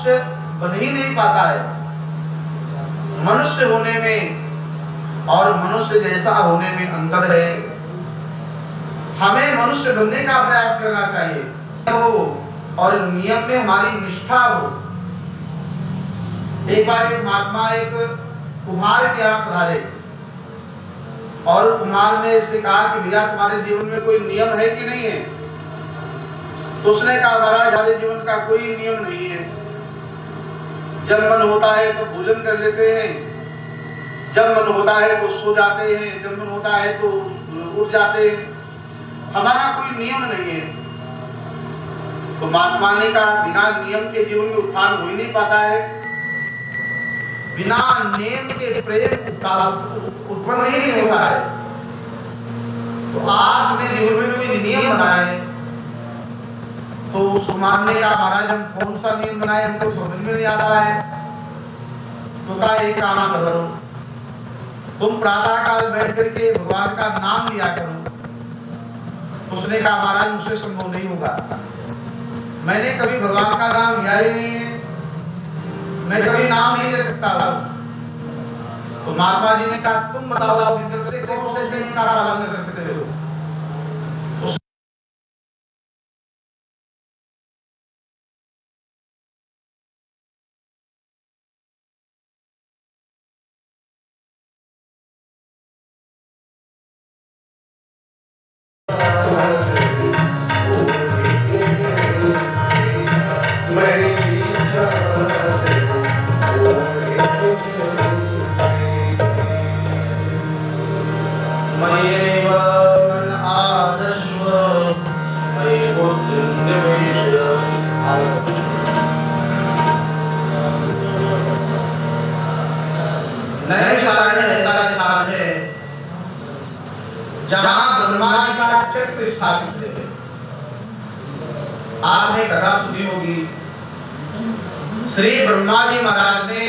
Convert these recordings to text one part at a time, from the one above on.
मनुष्य बन ही नहीं पाता है। मनुष्य होने में और मनुष्य जैसा होने में अंतर है। हमें मनुष्य बनने का प्रयास करना चाहिए हो और नियम में हमारी निष्ठा हो। एक बार एक महात्मा एक कुम्हार के यहाँ पधारे और कुम्हार ने इससे कहा कि भैया तुम्हारे जीवन में कोई नियम है कि नहीं है? तो उसने कहा महाराज हमारे जीवन का कोई नियम नहीं है। जब मन होता है तो भोजन कर लेते हैं, जब मन होता है तो सो जाते हैं, जब मन होता है तो उठ जाते हैं, हमारा कोई नियम नहीं है। तो महात्मा ने कहा बिना नियम के जीवन में उत्थान हो ही नहीं पाता है, बिना नियम के प्रेम उत्पन्न ही नहीं होता है। तो आप अपने जीवन में कोई नियम बनाए। तो सुमान ने कहा महाराज हम कौन सा नियम बनाए, हमको समझ में नहीं आता है। तो कहा एक काम करो, तुम प्रातः काल बैठ करके भगवान का नाम लिया करो। उसने कहा महाराज मुझसे संभव नहीं होगा, मैंने कभी भगवान का नाम लिया ही नहीं है, मैं कभी नाम नहीं ले सकता हूं। तो महात्मा जी ने कहा तुम बताओ आप भीतर से कौन से नियम का पालन कर सकते हो? जहां ब्रह्मा जी का चक्र स्थापित है। आपने कथा सुनी होगी, श्री ब्रह्मा जी महाराज ने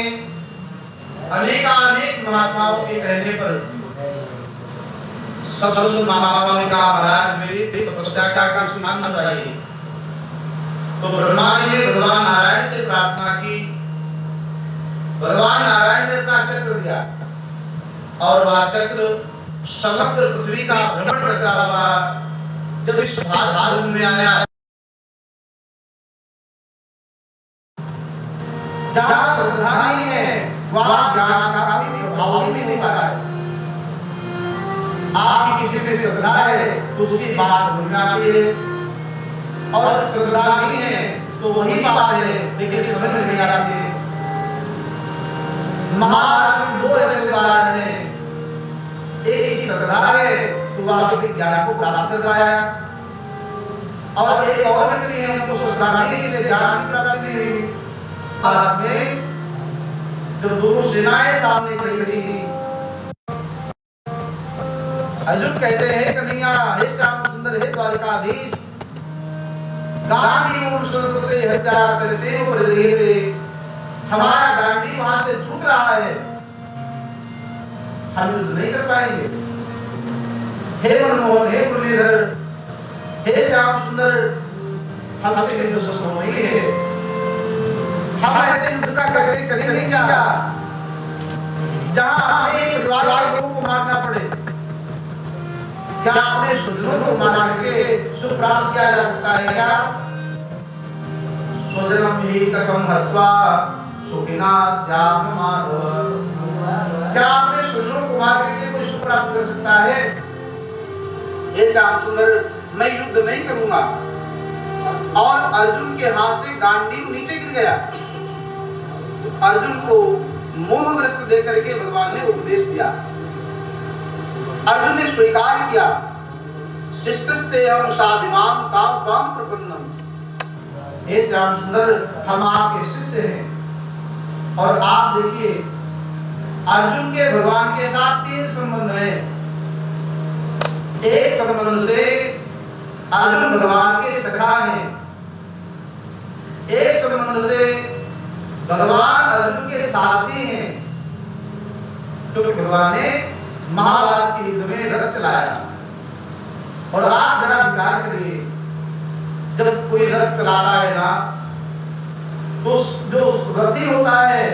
अनेक महात्माओं के कहने पर सब महात्माओं ने कहा महाराज मेरी तपस्या का सुनाना चाहिए। तो ब्रह्मा जी ने भगवान नारायण से प्रार्थना की। भगवान नारायण ने अपना चक्र दिया और वह चक्र समग्र पृथ्वी का भ्रमण करता हुआ जब इस भारत में आया, जहां श्रद्धा नहीं है वहां ज्ञान का भी प्रभाव नहीं पाता है। आपकी किसी से श्रद्धा है तो उसकी बात समझ आती है, और श्रद्धा नहीं है तो वही बात है लेकिन समझ में नहीं आती है। महाराज दो ऐसे उदाहरण हैं, एक श्रद्धा है तो वह ज्ञान को प्राप्त कर पाया, और एक और व्यक्ति है हमको श्रद्धा नहीं से ज्ञान की प्राप्ति नहीं हुई। भारत में जब दोनों सेनाएं सामने खड़ी थी, अर्जुन कहते हैं कन्हैया हे श्याम सुंदर हे द्वारिकाधीश, गांडी मूल संस्कृति हत्या करते हो रे, हमारा गांडी वहां से छूट रहा है, हम युद्ध नहीं कर पाएंगे। हे मनमोहन हे मुरलीधर हे श्याम सुंदर, हमसे युद्ध संभव नहीं है, हम ऐसे युद्ध का करेंगे क्या जहां हमें परिवार को मारना पड़े? क्या आपने स्वजनों को मार के सुख प्राप्त किया जा सकता है क्या? स्वजनम ही कथम हत्वा सुखिना स्याम माधव, क्या आपने स्वजनों को मार करके कोई सुख प्राप्त कर सकता है? ये श्याम सुंदर मैं युद्ध नहीं करूंगा। और अर्जुन के हाथ से गांडीव नीचे गिर गया। अर्जुन को मोहग्रस्त देकर के भगवान ने उपदेश दिया। अर्जुन ने स्वीकार किया, शिष्यस्ते हम साधिमाम काम प्रपन्नम, हे श्याम सुंदर हम आपके शिष्य हैं। और आप देखिए अर्जुन के भगवान के साथ 3 संबंध हैं। एक संबंध से अर्जुन भगवान के सखा हैं, एक संबंध से भगवान अर्जुन के साथी हैं, क्योंकि भगवान ने महाभारत के युद्ध में रथ चलाया। और आप जरा विचार करिए, जब कोई रथ चलाता है ना तो जो रथी होता है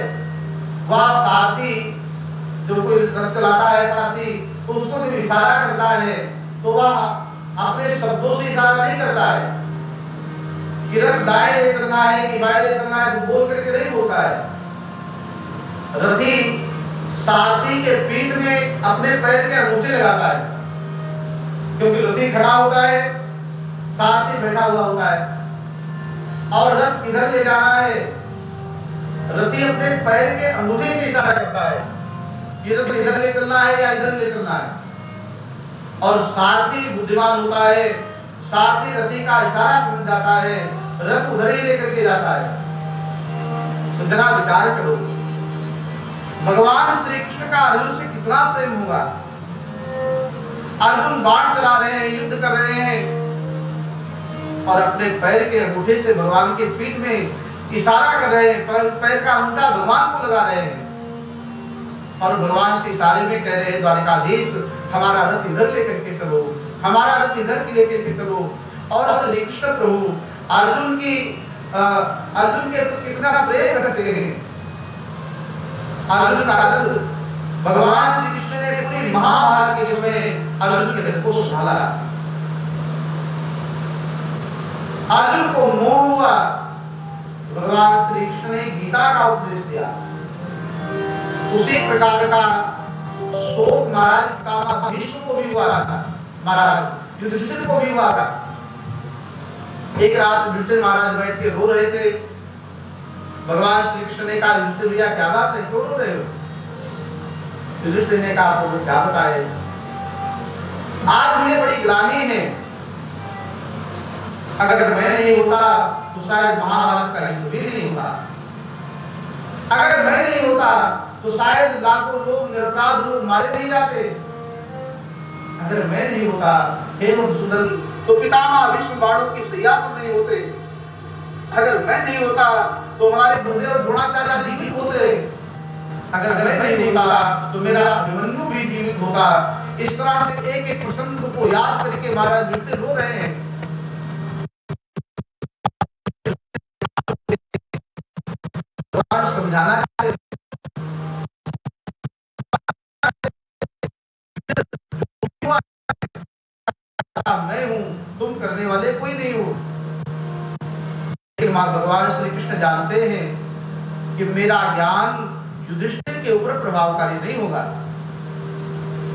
वह सारथी, जो कोई रथ चलाता है सारथी, तो उसको जब इशारा करता है तो वह अपने शब्दों से इशारा नहीं करता है कि रथ दाएं ले चलना है कि बाएं ले चलना है, तो बोल करके नहीं बोलता है। रथी सारथी के पीठ में अपने पैर के अंगूठे लगाता है, क्योंकि रथी खड़ा होता है, सारथी बैठा हुआ होता है, और रथ किधर ले जाना है रथी अपने पैर के अंगूठे से इशारा करता है कि रथ इधर ले चलना है या इधर ले चलना है। और सारथी बुद्धिमान होता है, सारथी रथी का इशारा समझ जाता है, रथ उधर ही लेकर के जाता है। तो जरा विचार करो, भगवान श्री कृष्ण का अर्जुन से कितना प्रेम होगा। अर्जुन बाण चला रहे हैं, युद्ध कर रहे हैं, और अपने पैर के अंगूठे से भगवान के पीठ में इशारा कर रहे हैं, पैर का अंगूठा भगवान को लगा रहे हैं, और भगवान से इशारे में कह रहे हैं द्वारिकाधीश हमारा रथ इधर लेकर के चलो, हमारा रथ इधर की लेकर के चलो। और श्री कृष्ण प्रभु अर्जुन के कितना प्रेम करते हैं। अर्जुन का रथ भगवान श्री कृष्ण ने पूरी महाभारत के समय अर्जुन के रथ को संभाला। अर्जुन को मोह हुआ, भगवान श्री कृष्ण ने गीता का उपदेश दिया। उसी प्रकार का शोक महाराज का भीष्म को भी हुआ था, महाराज युधिष्ठिर को भी हुआ था। एक रात युधिष्ठिर महाराज बैठ के रो रहे थे। भगवान श्री कृष्ण ने कहा युधिष्ठिर भैया क्या बात है, क्यों रो रहे हो? युधिष्ठिर ने कहा आपको क्या बताए, आज मुझे बड़ी ग्लानि है, अगर मैं नहीं होता तो शायद महाभारत का युद्ध भी नहीं होता, अगर मैं नहीं होता तो शायद लाखों लोग निरपराध लोग मारे नहीं जाते, अगर मैं नहीं होता हे मधुसूदन तो पितामह भीष्म बाणों की सैया पर नहीं होते, अगर मैं नहीं होता तो हमारे गुरुदेव द्रोणाचार्य जी भी होते, अगर मैं नहीं होता तो मेरा अभिमन्यु भी जीवित होता। इस तरह से एक एक प्रसंग को याद करके महाराज युधिष्ठिर रो रहे हैं। समझाना मैं हूं, तुम करने वाले कोई नहीं हो। लेकिन भगवान श्री कृष्ण जानते हैं कि मेरा ज्ञान युधिष्ठिर के ऊपर प्रभावकारी नहीं होगा,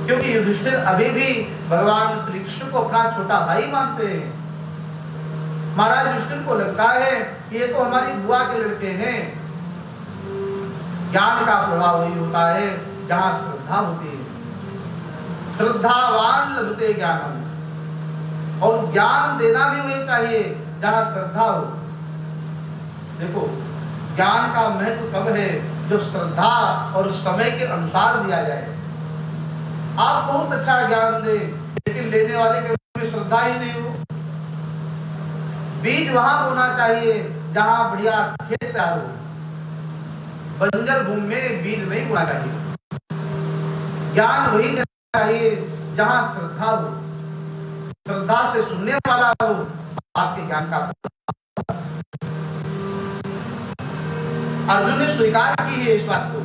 क्योंकि युधिष्ठिर अभी भी भगवान श्री कृष्ण को अपना छोटा भाई मानते हैं। महाराज युधिष्ठिर को लगता है कि ये तो हमारी बुआ के लड़के हैं। ज्ञान का प्रभाव वही होता है जहां श्रद्धा होती है, श्रद्धावान लभते ज्ञानम, और ज्ञान देना भी वही चाहिए जहां श्रद्धा हो। देखो ज्ञान का महत्व कब है, जो श्रद्धा और समय के अनुसार दिया जाए। आप बहुत अच्छा ज्ञान दे लेकिन लेने वाले के श्रद्धा ही नहीं हो। बीज वहां होना चाहिए जहां बढ़िया खेत तैयार हो, बंजर भूमि में बीज नहीं होना चाहिए। ज्ञान वही देना चाहिए जहां श्रद्धा हो, श्रद्धा से सुनने वाला हो, आपके ज्ञान का। अर्जुन ने स्वीकार की है इस बात को।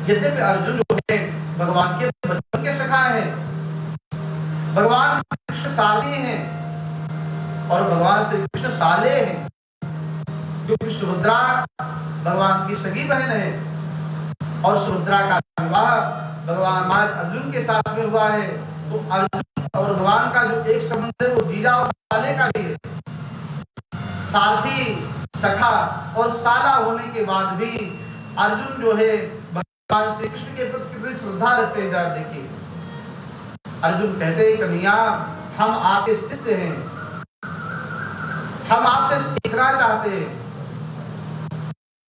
यद्यपि अर्जुन जो है भगवान के बचपन के सखा हैं, भगवान श्री कृष्ण सारथी हैं और भगवान श्री कृष्ण साले हैं, क्योंकि सुभद्रा भगवान की सगी बहन है और सुभद्रा का विवाह भगवान महाराज अर्जुन के साथ में हुआ है। तो अर्जुन और भगवान का जो एक संबंध है वो जीजा और साले का भी है। सारथी, सखा और साला होने के बाद भी अर्जुन जो है भगवान श्री कृष्ण के प्रति कितनी श्रद्धा रखते हैं। जरा देखिए, अर्जुन कहते हैं कन्हैया हम आपके शिष्य हैं, हम आपसे सीखना चाहते हैं,